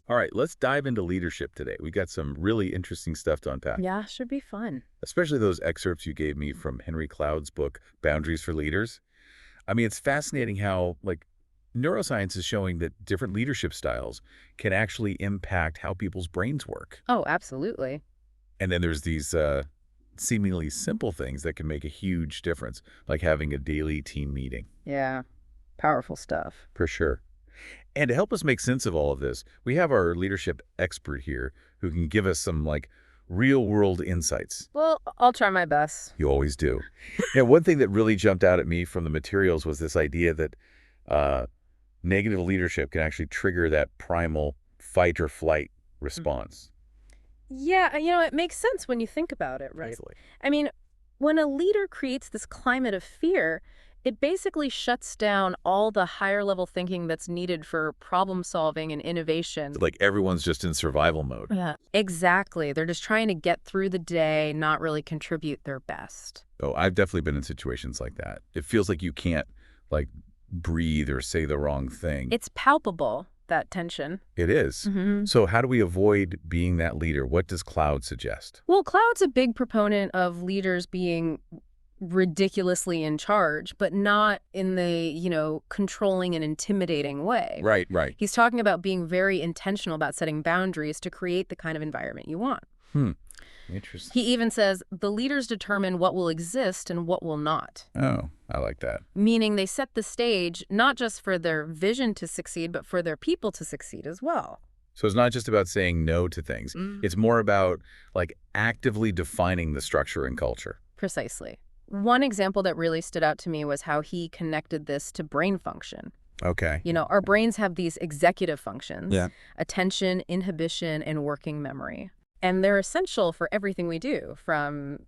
All right, let's dive into leadership today. We got some really interesting stuff to unpack, Yeah, should be fun. especially those excerpts you gave me from Henry Cloud's book, Boundaries for Leaders. I mean, it's fascinating how, neuroscience is showing that different leadership styles can actually impact how people's brains work. Oh, absolutely. And then there's these seemingly simple things that can make a huge difference, like having a daily team meeting. Yeah, powerful stuff. For sure. And to help us make sense of all of this, we have our leadership expert here who can give us some real world insights. Well, I'll try my best. You always do. One thing that really jumped out at me from the materials was this idea that negative leadership can actually trigger that primal fight or flight response. Yeah, it makes sense when you think about it, right? Easily. I mean, when a leader creates this climate of fear, it basically shuts down all the higher level thinking that's needed for problem solving and innovation. Like everyone's just in survival mode. Yeah, exactly. They're just trying to get through the day, not really contribute their best. Oh, I've definitely been in situations like that. It feels like you can't breathe or say the wrong thing. It's palpable, that tension. It is. So how do we avoid being that leader? What does Cloud suggest? Well, Cloud's a big proponent of leaders being ridiculously in charge, but not in the, controlling and intimidating way. Right, right. He's talking about being very intentional about setting boundaries to create the kind of environment you want. Interesting. He even says the leaders determine what will exist and what will not. Oh, I like that. Meaning they set the stage not just for their vision to succeed, but for their people to succeed as well. So it's not just about saying no to things. It's more about actively defining the structure and culture. Precisely. One example that really stood out to me was how he connected this to brain function. Okay. Our brains have these executive functions, Yeah. attention, inhibition, and working memory. And they're essential for everything we do, from,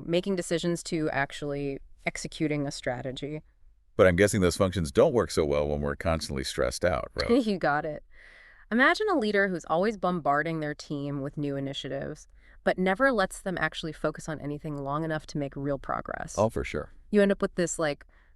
making decisions to actually executing a strategy. But I'm guessing those functions don't work so well when we're constantly stressed out, right? You got it. Imagine a leader who's always bombarding their team with new initiatives, but never lets them actually focus on anything long enough to make real progress. Oh, for sure. You end up with this,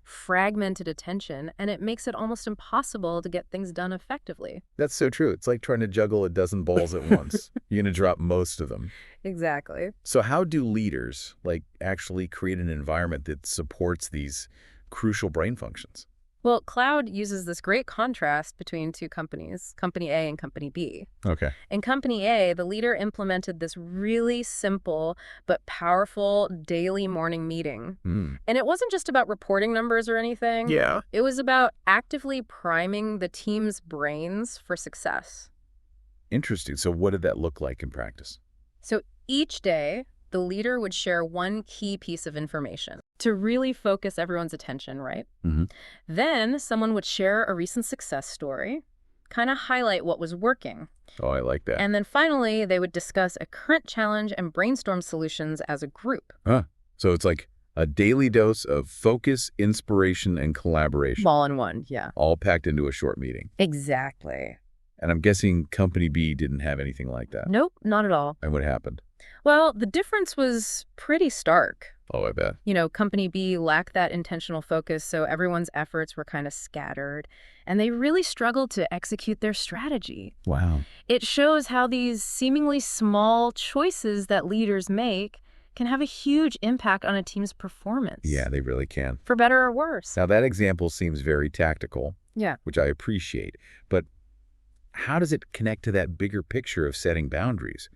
fragmented attention, and it makes it almost impossible to get things done effectively. That's so true. It's like trying to juggle a dozen balls at once. You're going to drop most of them. Exactly. So how do leaders, actually create an environment that supports these crucial brain functions? Well, Cloud uses this great contrast between two companies, Company A and Company B. Okay. In Company A, the leader implemented this really simple but powerful daily morning meeting. And it wasn't just about reporting numbers or anything. Yeah. It was about actively priming the team's brains for success. Interesting. So what did that look like in practice? So each day, the leader would share one key piece of information to really focus everyone's attention, right? Then someone would share a recent success story, kind of highlight what was working. Oh, I like that. And then finally, they would discuss a current challenge and brainstorm solutions as a group. So it's like a daily dose of focus, inspiration, and collaboration. All in one, yeah. All packed into a short meeting. Exactly. And I'm guessing Company B didn't have anything like that. Nope, not at all. And what happened? Well, the difference was pretty stark. Oh, I bet. Company B lacked that intentional focus, so everyone's efforts were kind of scattered, and they really struggled to execute their strategy. Wow. It shows how these seemingly small choices that leaders make can have a huge impact on a team's performance. Yeah, they really can. For better or worse. Now, that example seems very tactical, Yeah. which I appreciate. But how does it connect to that bigger picture of setting boundaries?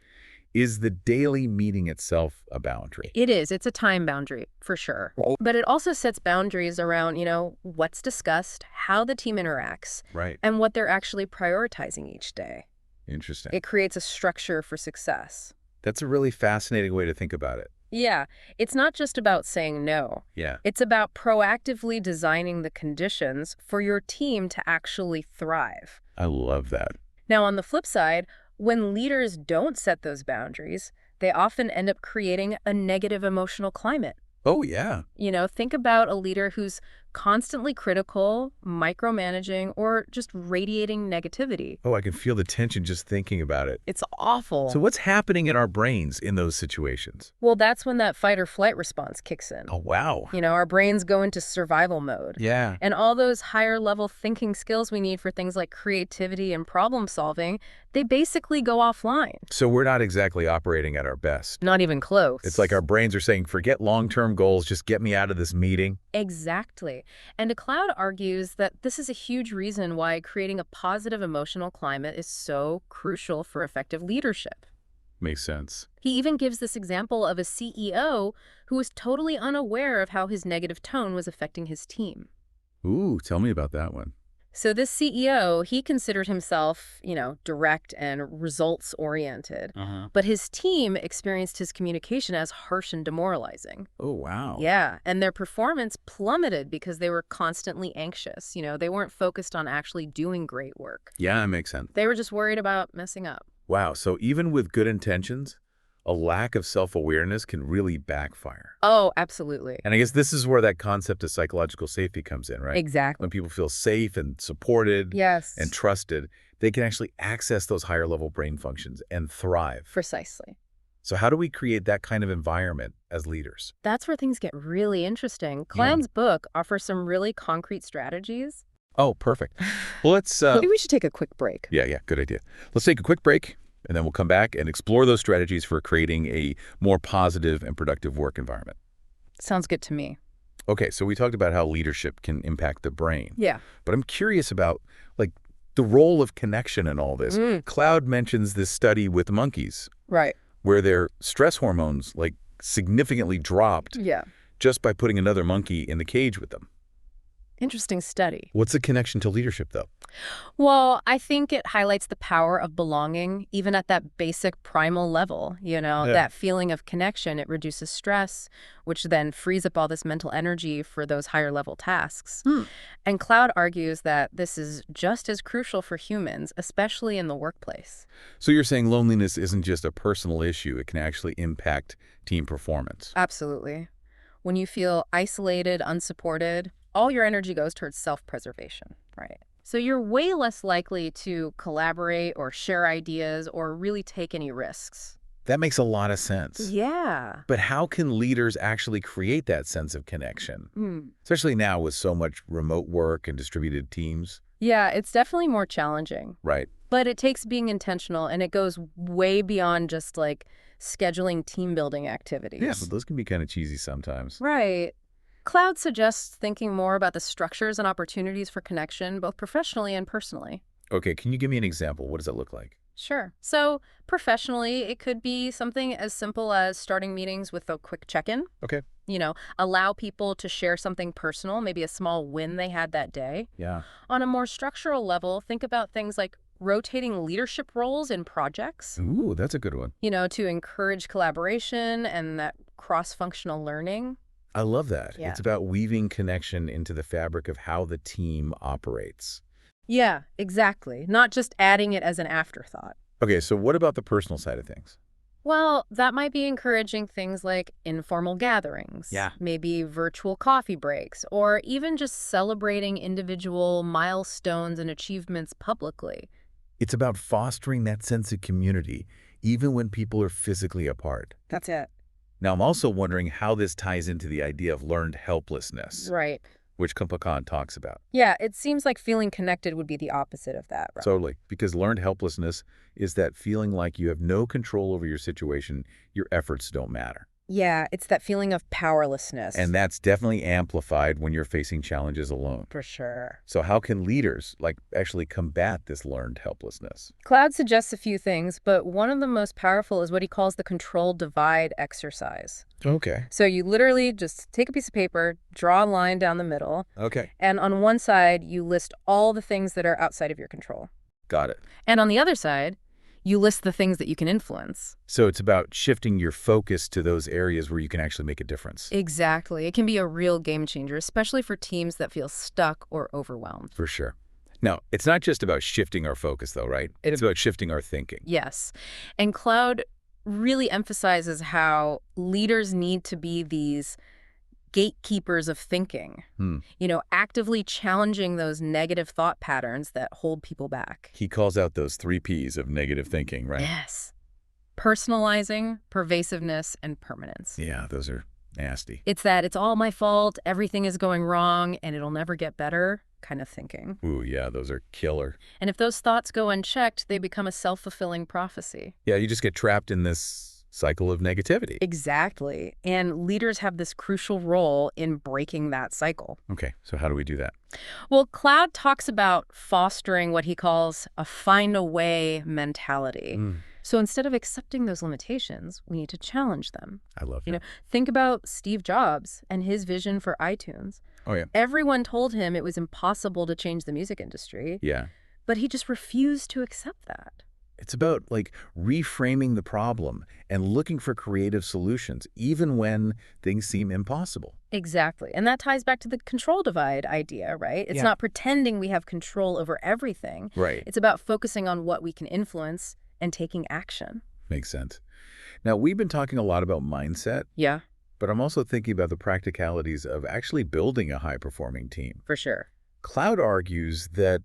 Is the daily meeting itself a boundary? It is. It's a time boundary, for sure. But it also sets boundaries around, what's discussed, how the team interacts, Right. and what they're actually prioritizing each day. Interesting. It creates a structure for success. That's a really fascinating way to think about it. Yeah, it's not just about saying no. Yeah. It's about proactively designing the conditions for your team to actually thrive. I love that. Now, on the flip side, when leaders don't set those boundaries, they often end up creating a negative emotional climate. Oh, yeah. Think about a leader who's constantly critical, micromanaging, or just radiating negativity. Oh, I can feel the tension just thinking about it. It's awful. So what's happening in our brains in those situations? Well, that's when that fight or flight response kicks in. Oh, wow. Our brains go into survival mode. Yeah. And all those higher level thinking skills we need for things like creativity and problem solving, they basically go offline. So we're not exactly operating at our best. Not even close. It's like our brains are saying, forget long-term goals, just get me out of this meeting. Exactly. And DeCloud argues that this is a huge reason why creating a positive emotional climate is so crucial for effective leadership. Makes sense. He even gives this example of a CEO who was totally unaware of how his negative tone was affecting his team. Ooh, tell me about that one. So this CEO, he considered himself, direct and results-oriented. But his team experienced his communication as harsh and demoralizing. Oh, wow. Yeah, and their performance plummeted because they were constantly anxious. They weren't focused on actually doing great work. Yeah, that makes sense. They were just worried about messing up. Wow, so even with good intentions, a lack of self-awareness can really backfire. Oh, absolutely. And I guess this is where that concept of psychological safety comes in, right? Exactly. When people feel safe and supported Yes. and trusted, they can actually access those higher level brain functions and thrive. Precisely. So how do we create that kind of environment as leaders? That's where things get really interesting. Clown's book offers some really concrete strategies. Oh, perfect. Well, let's... Maybe we should take a quick break. Yeah, good idea. Let's take a quick break, and then we'll come back and explore those strategies for creating a more positive and productive work environment. Sounds good to me. Okay, so we talked about how leadership can impact the brain. Yeah. But I'm curious about, the role of connection in all this. Cloud mentions this study with monkeys Right. where their stress hormones, significantly dropped Yeah. just by putting another monkey in the cage with them. Interesting study. What's the connection to leadership, though? Well, I think it highlights the power of belonging, even at that basic primal level. That feeling of connection, it reduces stress, which then frees up all this mental energy for those higher level tasks. And Cloud argues that this is just as crucial for humans, especially in the workplace. So you're saying loneliness isn't just a personal issue, it can actually impact team performance. Absolutely. When you feel isolated, unsupported, all your energy goes towards self-preservation, right? So you're way less likely to collaborate or share ideas or really take any risks. That makes a lot of sense. Yeah. But how can leaders actually create that sense of connection? Especially now with so much remote work and distributed teams. Yeah, it's definitely more challenging. Right. But it takes being intentional, and it goes way beyond just scheduling team building activities. Yeah, but those can be kind of cheesy sometimes. Right. Cloud suggests thinking more about the structures and opportunities for connection, both professionally and personally. Okay, can you give me an example? What does that look like? Sure. So professionally, it could be something as simple as starting meetings with a quick check-in. Okay. Allow people to share something personal, maybe a small win they had that day. Yeah. On a more structural level, think about things like rotating leadership roles in projects. Ooh, that's a good one. To encourage collaboration and that cross-functional learning. I love that. Yeah. It's about weaving connection into the fabric of how the team operates. Yeah, exactly. Not just adding it as an afterthought. Okay, so what about the personal side of things? Well, that might be encouraging things like informal gatherings. Yeah. Maybe virtual coffee breaks, or even just celebrating individual milestones and achievements publicly. It's about fostering that sense of community, even when people are physically apart. That's it. Now, I'm also wondering how this ties into the idea of learned helplessness, Right. which Kumpakan talks about. Yeah, it seems like feeling connected would be the opposite of that, right? Totally, because learned helplessness is that feeling like you have no control over your situation, your efforts don't matter. Yeah, it's that feeling of powerlessness. And that's definitely amplified when you're facing challenges alone. For sure. So how can leaders, actually combat this learned helplessness? Cloud suggests a few things, but one of the most powerful is what he calls the control divide exercise. Okay. So you literally just take a piece of paper, draw a line down the middle, Okay. and on one side, you list all the things that are outside of your control. Got it. And on the other side, you list the things that you can influence. So it's about shifting your focus to those areas where you can actually make a difference. Exactly. It can be a real game changer, especially for teams that feel stuck or overwhelmed. For sure. Now, it's not just about shifting our focus, though, right? It's about shifting our thinking. Yes. And Cloud really emphasizes how leaders need to be these gatekeepers of thinking, Hmm. actively challenging those negative thought patterns that hold people back. He calls out those 3 Ps of negative thinking, right? Yes. Personalizing, pervasiveness, and permanence. Yeah, those are nasty. It's all my fault, everything is going wrong, and it'll never get better kind of thinking. Ooh, yeah, those are killer. And if those thoughts go unchecked, they become a self-fulfilling prophecy. Yeah, you just get trapped in this cycle of negativity. Exactly. And leaders have this crucial role in breaking that cycle. Okay, so how do we do that? Well, Cloud talks about fostering what he calls a find a way mentality. So instead of accepting those limitations, we need to challenge them. I love You know, that. think about Steve Jobs and his vision for iTunes. Oh, yeah. Everyone told him it was impossible to change the music industry, Yeah. but he just refused to accept that. It's about like reframing the problem and looking for creative solutions, even when things seem impossible. Exactly. And that ties back to the control divide idea, right? It's Yeah. not pretending we have control over everything. Right. It's about focusing on what we can influence and taking action. Makes sense. Now, we've been talking a lot about mindset, Yeah, but I'm also thinking about the practicalities of actually building a high-performing team. for sure. Cloud argues that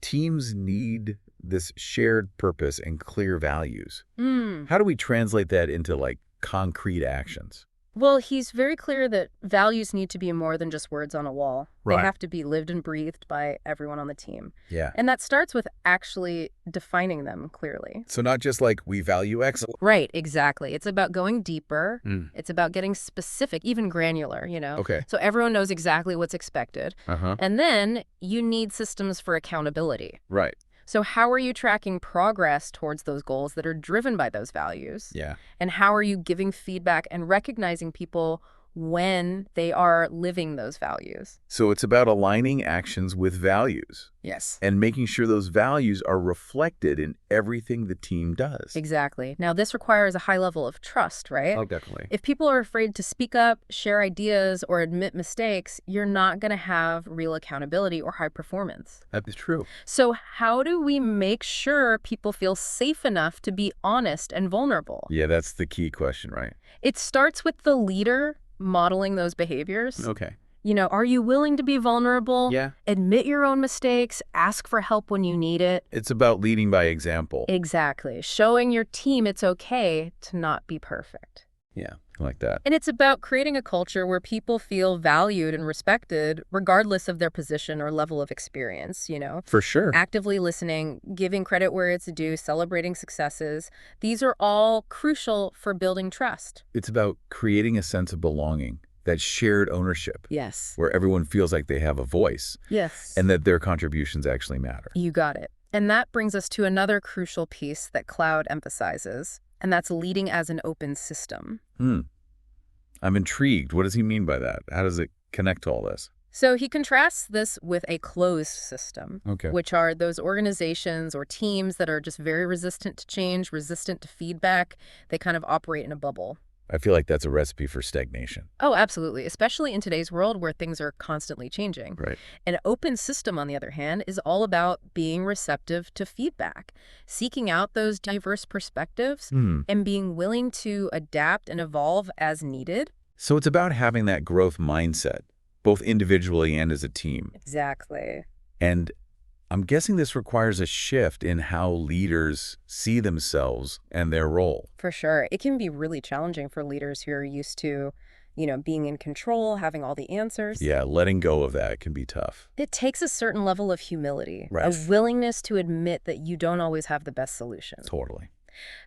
teams need this shared purpose and clear values. How do we translate that into like concrete actions? Well, he's very clear that values need to be more than just words on a wall. They Right. have to be lived and breathed by everyone on the team. Yeah. And that starts with actually defining them clearly. So not just like we value excellence. Right, exactly. It's about going deeper. Mm. It's about getting specific, even granular. Okay. So everyone knows exactly what's expected. Uh-huh. And then you need systems for accountability. Right. So how are you tracking progress towards those goals that are driven by those values? Yeah. And how are you giving feedback and recognizing people when they are living those values? So it's about aligning actions with values Yes. and making sure those values are reflected in everything the team does. Exactly. Now, this requires a high level of trust, right? Oh, definitely. If people are afraid to speak up, share ideas, or admit mistakes, you're not going to have real accountability or high performance. That is true. So how do we make sure people feel safe enough to be honest and vulnerable? Yeah, that's the key question, right? It starts with the leader modeling those behaviors. Okay. Are you willing to be vulnerable? Yeah. Admit your own mistakes, ask for help when you need it. It's about leading by example. Exactly. Showing your team it's okay to not be perfect. Yeah, I like that. And it's about creating a culture where people feel valued and respected regardless of their position or level of experience. For sure. Actively listening, giving credit where it's due, celebrating successes. These are all crucial for building trust. It's about creating a sense of belonging, that shared ownership, Yes. where everyone feels like they have a voice Yes. and that their contributions actually matter. You got it. And that brings us to another crucial piece that Cloud emphasizes, and that's leading as an open system. I'm intrigued. What does he mean by that? How does it connect to all this? So he contrasts this with a closed system, Okay. which are those organizations or teams that are just very resistant to change, resistant to feedback. They kind of operate in a bubble. I feel like that's a recipe for stagnation. Oh, absolutely, especially in today's world where things are constantly changing. Right. An open system, on the other hand, is all about being receptive to feedback, seeking out those diverse perspectives, and being willing to adapt and evolve as needed. So it's about having that growth mindset, both individually and as a team. Exactly. And I'm guessing this requires a shift in how leaders see themselves and their role. For sure. It can be really challenging for leaders who are used to, being in control, having all the answers. Yeah, letting go of that can be tough. It takes a certain level of humility, Right. a willingness to admit that you don't always have the best solution. Totally.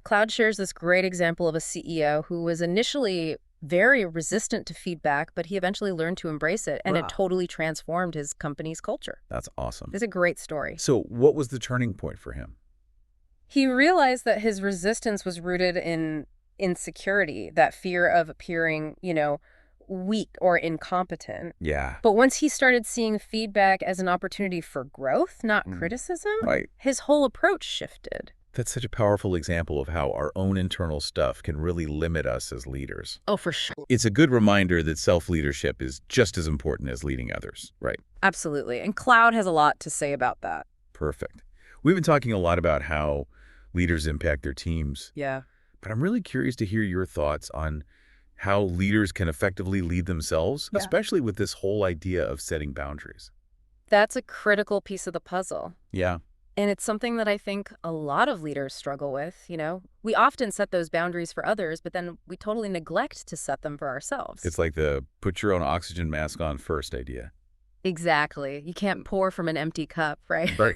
Cloud shares this great example of a CEO who was initially very resistant to feedback, but he eventually learned to embrace it, and Wow. it totally transformed his company's culture. That's awesome. It's a great story. So what was the turning point for him? He realized that his resistance was rooted in insecurity, that fear of appearing, weak or incompetent. Yeah. But once he started seeing feedback as an opportunity for growth, not criticism, Right. his whole approach shifted. That's such a powerful example of how our own internal stuff can really limit us as leaders. Oh, for sure. It's a good reminder that self-leadership is just as important as leading others. Right. Absolutely. And Cloud has a lot to say about that. Perfect. We've been talking a lot about how leaders impact their teams, Yeah. but I'm really curious to hear your thoughts on how leaders can effectively lead themselves, Yeah. especially with this whole idea of setting boundaries. That's a critical piece of the puzzle. Yeah. And it's something that I think a lot of leaders struggle with. We often set those boundaries for others, but then we totally neglect to set them for ourselves. It's like the put your own oxygen mask on first idea. Exactly. You can't pour from an empty cup, right? Right.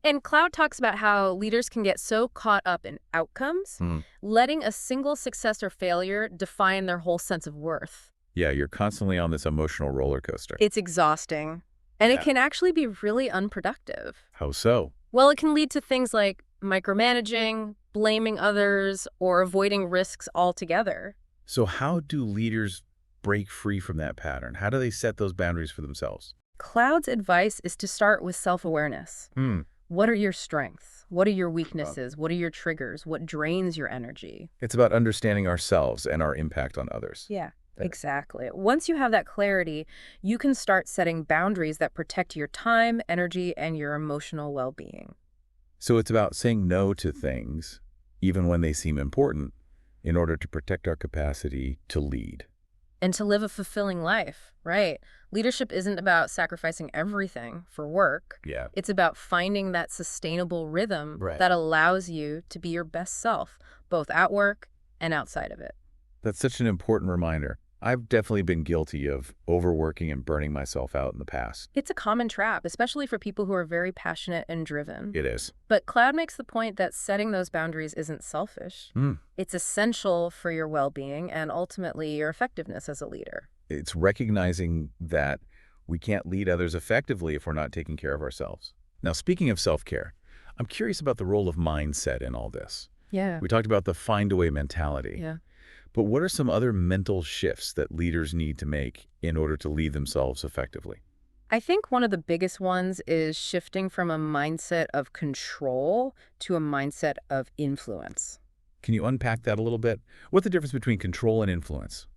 And Cloud talks about how leaders can get so caught up in outcomes, Hmm. letting a single success or failure define their whole sense of worth. Yeah, you're constantly on this emotional roller coaster. It's exhausting. And it Yeah. can actually be really unproductive. How so? Well, it can lead to things like micromanaging, blaming others, or avoiding risks altogether. So how do leaders break free from that pattern? How do they set those boundaries for themselves? Cloud's advice is to start with self-awareness. Hmm. What are your strengths? What are your weaknesses? What are your triggers? What drains your energy? It's about understanding ourselves and our impact on others. Yeah, Right. exactly. Once you have that clarity, you can start setting boundaries that protect your time, energy, and your emotional well-being. So it's about saying no to things, even when they seem important, in order to protect our capacity to lead. And to live a fulfilling life, right? Leadership isn't about sacrificing everything for work. Yeah. It's about finding that sustainable rhythm Right. that allows you to be your best self, both at work and outside of it. That's such an important reminder. I've definitely been guilty of overworking and burning myself out in the past. It's a common trap, especially for people who are very passionate and driven. It is. But Cloud makes the point that setting those boundaries isn't selfish. Hmm. It's essential for your well-being and ultimately your effectiveness as a leader. It's recognizing that we can't lead others effectively if we're not taking care of ourselves. Now, speaking of self-care, I'm curious about the role of mindset in all this. Yeah. We talked about the find-a-way mentality. Yeah. But what are some other mental shifts that leaders need to make in order to lead themselves effectively? I think one of the biggest ones is shifting from a mindset of control to a mindset of influence. Can you unpack that a little bit? What's the difference between control and influence?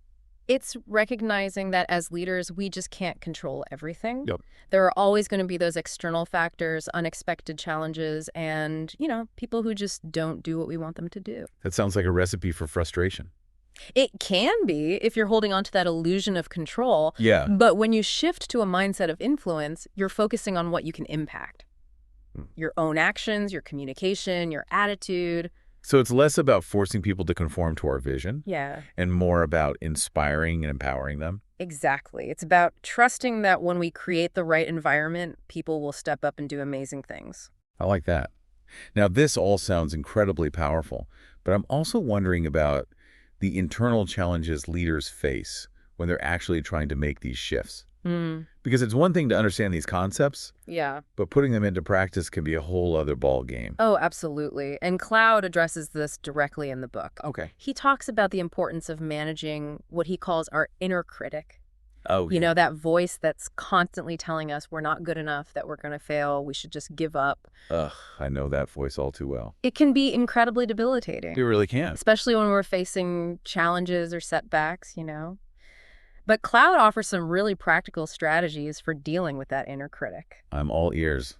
It's recognizing that as leaders, we just can't control everything. Yep. There are always going to be those external factors, unexpected challenges, and, people who just don't do what we want them to do. That sounds like a recipe for frustration. It can be if you're holding on to that illusion of control, Yeah. but when you shift to a mindset of influence, you're focusing on what you can impact. Your own actions, your communication, your attitude. So it's less about forcing people to conform to our vision Yeah, and more about inspiring and empowering them. exactly. It's about trusting that when we create the right environment, people will step up and do amazing things. I like that. Now, this all sounds incredibly powerful, but I'm also wondering about the internal challenges leaders face when they're actually trying to make these shifts. Because it's one thing to understand these concepts, Yeah. but putting them into practice can be a whole other ball game. Oh, absolutely. And Cloud addresses this directly in the book. Okay. He talks about the importance of managing what he calls our inner critic. Oh, That voice that's constantly telling us we're not good enough, that we're going to fail, we should just give up. Ugh, I know that voice all too well. It can be incredibly debilitating, It really can. especially when we're facing challenges or setbacks. But Cloud offers some really practical strategies for dealing with that inner critic. I'm all ears.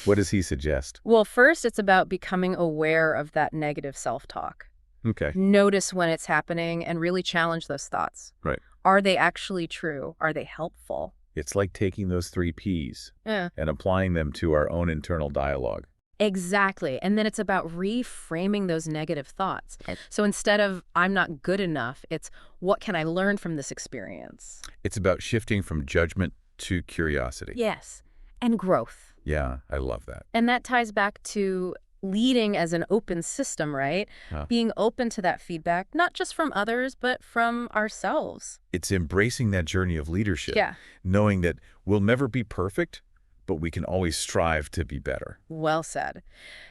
What does he suggest? Well, first, it's about becoming aware of that negative self-talk. Okay. Notice when it's happening and really challenge those thoughts. Right. Are they actually true? Are they helpful? It's like taking those 3 Ps Yeah. and applying them to our own internal dialogue. Exactly. And then it's about reframing those negative thoughts. So instead of, I'm not good enough, it's, what can I learn from this experience? It's about shifting from judgment to curiosity. Yes. And growth. Yeah, I love that. And that ties back to leading as an open system, right? Huh. Being open to that feedback, not just from others, but from ourselves. It's embracing that journey of leadership. Yeah. Knowing that we'll never be perfect, but we can always strive to be better. Well said.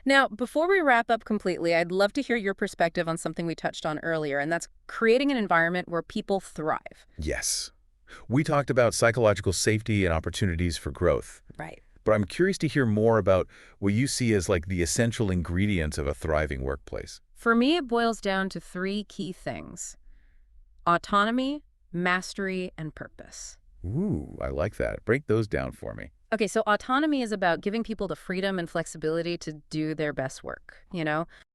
Now, before we wrap up completely, I'd love to hear your perspective on something we touched on earlier, and that's creating an environment where people thrive. Yes. We talked about psychological safety and opportunities for growth. Right. But I'm curious to hear more about what you see as like the essential ingredients of a thriving workplace. For me, it boils down to 3 key things: autonomy, mastery, and purpose. Ooh, I like that. Break those down for me. Okay, so autonomy is about giving people the freedom and flexibility to do their best work.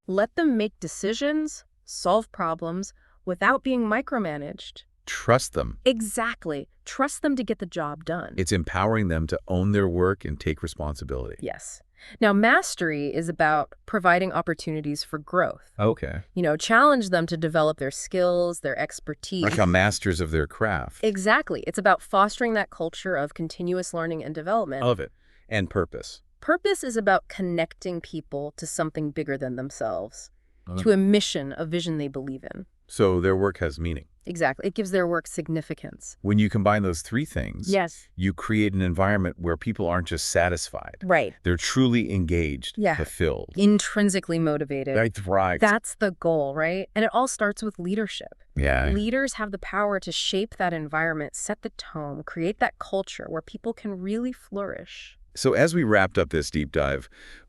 Let them make decisions, solve problems, without being micromanaged. Trust them. Exactly. Trust them to get the job done. It's empowering them to own their work and take responsibility. Yes. Now, mastery is about providing opportunities for growth. Okay. Challenge them to develop their skills, their expertise. Become masters of their craft. Exactly. It's about fostering that culture of continuous learning and development. Of it. And purpose. Purpose is about connecting people to something bigger than themselves, to a mission, a vision they believe in. So their work has meaning. Exactly. It gives their work significance. When you combine those three things, Yes. you create an environment where people aren't just satisfied. Right. They're truly engaged, Yeah. fulfilled. Intrinsically motivated. They thrive. That's the goal, right? And it all starts with leadership. Yeah. Leaders have the power to shape that environment, set the tone, create that culture where people can really flourish. So as we wrapped up this deep dive,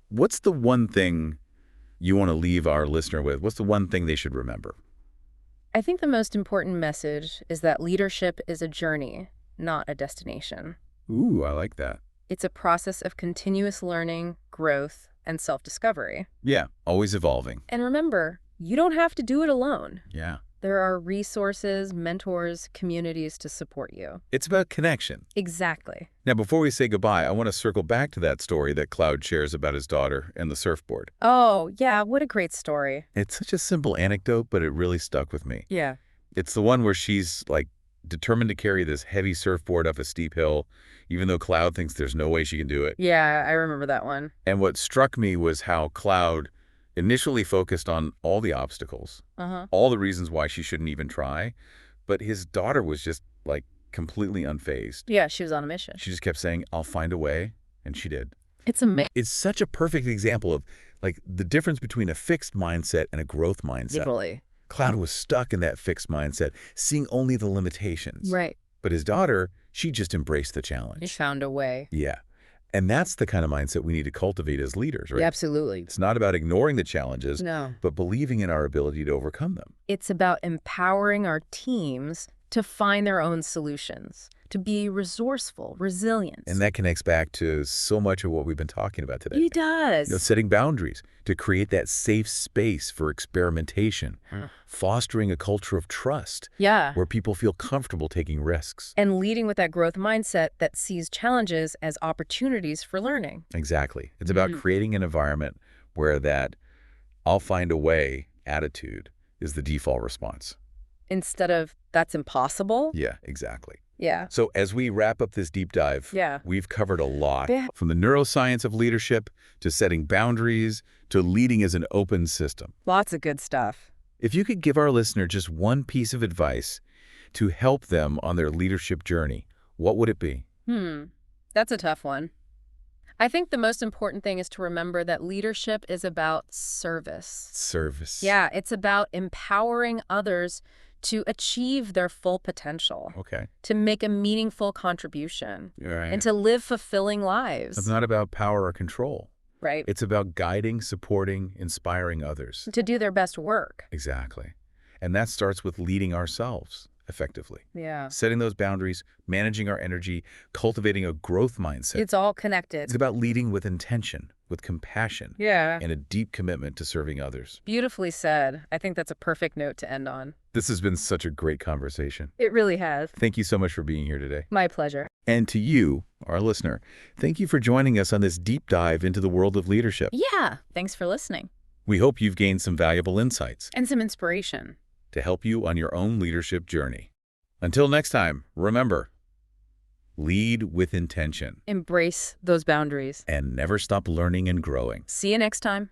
what's the one thing you want to leave our listener with? What's the one thing they should remember? I think the most important message is that leadership is a journey, not a destination. Ooh, I like that. It's a process of continuous learning, growth, and self-discovery. Yeah, always evolving. And remember, you don't have to do it alone. Yeah. There are resources, mentors, communities to support you. It's about connection. Exactly. Now, before we say goodbye, I want to circle back to that story that Cloud shares about his daughter and the surfboard. Oh, yeah, what a great story. It's such a simple anecdote, but it really stuck with me. Yeah. It's the one where she's, determined to carry this heavy surfboard up a steep hill, even though Cloud thinks there's no way she can do it. Yeah, I remember that one. And what struck me was how Cloud initially focused on all the obstacles, all the reasons why she shouldn't even try, but his daughter was just, completely unfazed. Yeah, she was on a mission. She just kept saying, I'll find a way, and she did. It's amazing. It's such a perfect example of, the difference between a fixed mindset and a growth mindset. Literally. Cloud was stuck in that fixed mindset, seeing only the limitations. Right. But his daughter, she just embraced the challenge. She found a way. Yeah. And that's the kind of mindset we need to cultivate as leaders, right? Yeah, absolutely. It's not about ignoring the challenges, No. but believing in our ability to overcome them. It's about empowering our teams to find their own solutions, to be resourceful, resilient. And that connects back to so much of what we've been talking about today. It does. Setting boundaries to create that safe space for experimentation, fostering a culture of trust Yeah. where people feel comfortable taking risks. And leading with that growth mindset that sees challenges as opportunities for learning. Exactly. It's about creating an environment where that I'll find a way attitude is the default response. Instead of, that's impossible. Yeah, exactly. Yeah. So as we wrap up this deep dive, Yeah. we've covered a lot, Yeah. from the neuroscience of leadership to setting boundaries to leading as an open system. Lots of good stuff. If you could give our listener just one piece of advice to help them on their leadership journey, what would it be? That's a tough one. I think the most important thing is to remember that leadership is about service. Service. Yeah, it's about empowering others to achieve their full potential, Okay. to make a meaningful contribution, All right. and to live fulfilling It's lives, not about power or control. right? It's about guiding, supporting, inspiring others. To do their best work. Exactly. And that starts with leading ourselves effectively. Yeah. Setting those boundaries, managing our energy, cultivating a growth mindset. It's all connected. It's about leading with intention, with compassion, Yeah. and a deep commitment to serving others. Beautifully said. I think that's a perfect note to end on. This has been such a great conversation. It really has. Thank you so much for being here today. My pleasure. And to you, our listener, thank you for joining us on this deep dive into the world of leadership. Yeah. Thanks for listening. We hope you've gained some valuable insights And some inspiration. to help you on your own leadership journey. Until next time, remember, lead with intention Embrace those boundaries. and never stop learning and growing. See you next time.